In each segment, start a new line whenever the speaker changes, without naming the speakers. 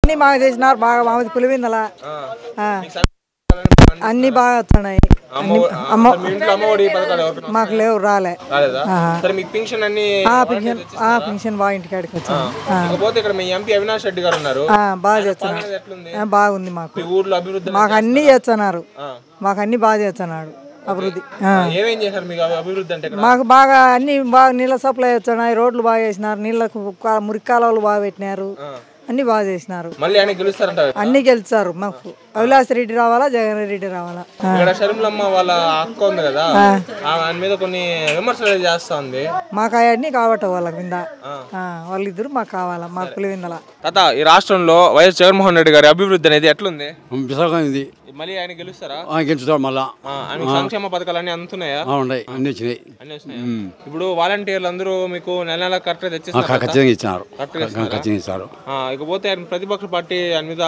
అన్ని బాగా చేసినారు. బాగా మామూలు పులివిందల అన్ని బాగా వస్తున్నాయి. మాకు లేవు, రాలే. పింఛన్ బాగా ఇంటికాడికి వచ్చింది. బాగా చేస్తున్నారు, బాగుంది. మాకు అన్ని చేస్తున్నారు, మాకు అన్ని బాగా చేస్తున్నాడు అభివృద్ధి. మాకు బాగా అన్ని బాగా నీళ్ళ సప్లై వచ్చాయి, రోడ్లు బాగా చేసినారు, నీళ్ళకు మురికి కాలువలు బాగా పెట్టినారు, అన్ని బాగా చేసినారు. అన్ని గెలుస్తారు. మాకు అవిలాస్ రెడ్డి రావాలా, జగన్ రెడ్డి రావాలా. మాకు అవన్నీ కావటం వాళ్ళ కింద, వాళ్ళిద్దరు మాకు కావాలా. మాకు పులివిందల
ఈ రాష్ట్రంలో వైఎస్ జగన్మోహన్ రెడ్డి గారి అభివృద్ధి అనేది ఎట్లుంది? మళ్ళీ ఆయన గెలుస్తారా?
గెలుస్తారు. మళ్ళా
సంక్షేమ పథకాలు అన్ని అందుతున్నాయా?
అన్ని వచ్చినాయి.
ఇప్పుడు వాలంటీర్లు అందరూ మీకు నెల నెల కరెక్ట్
తెచ్చిస్తారు.
ఇకపోతే ఆయన ప్రతిపక్ష పార్టీ ఆయన మీద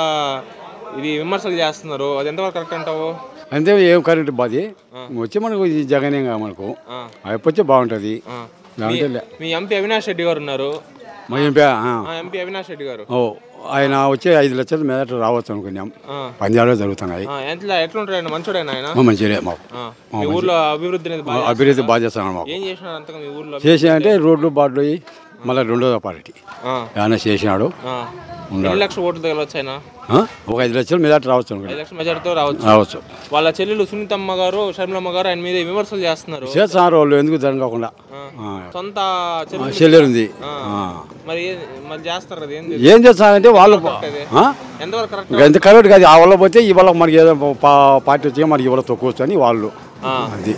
ఇది విమర్శలు చేస్తున్నారు, అది ఎంతవరకు కరెక్ట్ అంటావు?
అంతే, ఏం కరెక్ట్ బాధి వచ్చి మనకు జగనే మనకు అయిపోతే బాగుంటది.
మీ ఎంపీ అవినాష్ రెడ్డి గారు ఉన్నారు.
మా
ఎంపీ అవినాష్ రెడ్డి గారు
ఆయన వచ్చే 5 లక్షల మీద రావచ్చు అనుకున్నాం. పంజాబ్లో జరుగుతున్నాయి.
ఎట్లుంటారు? మంచోడేనా ఆయన?
మంచిదే. మాకు
ఊర్లో
అభివృద్ధి బాగా చేస్తున్నాడు. మాకు చేసినంటే రోడ్లు బాడ్లు మళ్ళీ 2వ పార్టీ ఆయన చేసినాడు. ఒక 5 లక్షల మీద రావచ్చు.
5 లక్షల మెజార్టీతో రావచ్చు. వాళ్ళ చెల్లెలు సునీతమ్మ గారు, షర్మిలమ్మ గారు ఆయన మీద విమర్శలు చేస్తున్నారు.
వాళ్ళు ఎందుకు జరగకుండా
సొంత
చెల్లెలు ఉంది.
మరి చేస్తారు కదా,
ఏం చేస్తారంటే వాళ్ళు ఎంత కరెక్ట్ కాదు. ఆ వల్ల పోతే ఇవాళ మనకి ఏదో పార్టీ వచ్చి మనకి ఇవాళ తక్కువని వాళ్ళు అది.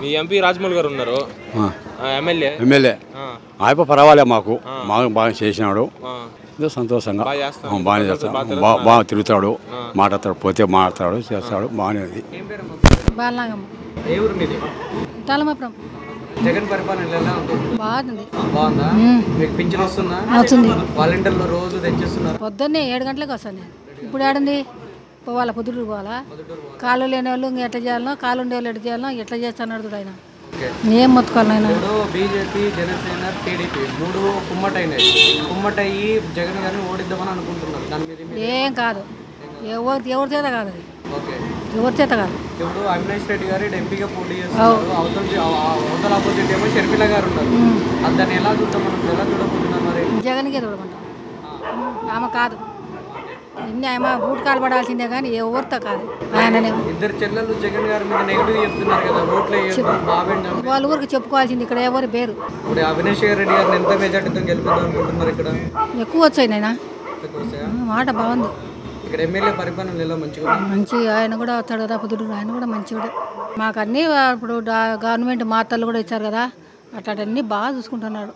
మీ ఎంపీ రాజమౌళి గారు ఉన్నారు, ఎమ్మెల్యే.
ఆయన పర్వాలే, మాకు బాగా చేసినాడు. సంతోషంగా బాగానే చేస్తాడు, బాగా తిరుగుతాడు, మాట్లాడతాడు, పోతే మాట్లాడతాడు, చేస్తాడు, బాగానే ఉంది.
జగన్ పరిపాలన ఎలా ఉంది? బాగుందా? మీకు పింఛన్ వస్తుందా? వాలంటీర్లు రోజు తెచ్చిస్తున్నారు.
పొద్దున్నే 7 గంటలకు వస్తాను. ఇప్పుడు ఏడుంది పోవాలా, పొద్దుటూరు పోవాలా. కాళ్ళు లేని వాళ్ళు ఇంకా ఎట్లా చేయాలనో, కాళ్ళు ఉండే వాళ్ళు ఎట్లా చేయాలనో ఎట్లా చేస్తాడు ఆయన. ఏం మొత్తుకోవాలి ఆయన.
బీజేపీ, జనసేన, టీడీపీ 3 కుమ్మటయ్యి జగన్ గారిని ఓడిద్దామని అనుకుంటున్నారు. దాని మీద
ఏం కాదు, ఎవరి చేత కాదు, అది ఎవరి చేత కాదు.
ఇప్పుడు అవినాష్ రెడ్డి గారు ఎంపీగా పోటీ చేస్తున్నారు, అవతల ఆపోజిట్ ఏమో షర్మిల గారు ఉన్నారు. దాన్ని ఎలా చూద్దాం, మనం ఎలా చూడబోతున్నాం? మరి
జగన్కే చూడమంటాం. ఆమె కాదు, ఇన్ని ఆమె బూట్ కాలు పడాల్సిందే కానీ ఎవరితో కాదు. ఆయన
ఇద్దరు చెల్లెలు జగన్ గారి మీద నెగిటివ్ చెప్తున్నారు కదా, ఓట్లు
వాళ్ళ ఊరికి చెప్పుకోవాల్సింది. ఇక్కడ ఎవరు పేరు
ఇప్పుడు అవినాష్ రెడ్డి గారిని ఎంత మెజార్టీతో గెలుపుదాం అనుకుంటున్నారు? ఇక్కడ
ఎక్కువ వచ్చాయి నాయన, మాట బాగుంది.
ఇక్కడ ఎమ్మెల్యే పరిపాలన ఎలా?
మంచి ఆయన కూడా వస్తాడు కదా, పొద్దుటూరు ఆయన కూడా మంచిగా. మాకు అన్నీ ఇప్పుడు గవర్నమెంట్ మాతలు కూడా ఇచ్చారు కదా, అట్లాంటివన్నీ బాగా చూసుకుంటున్నాడు.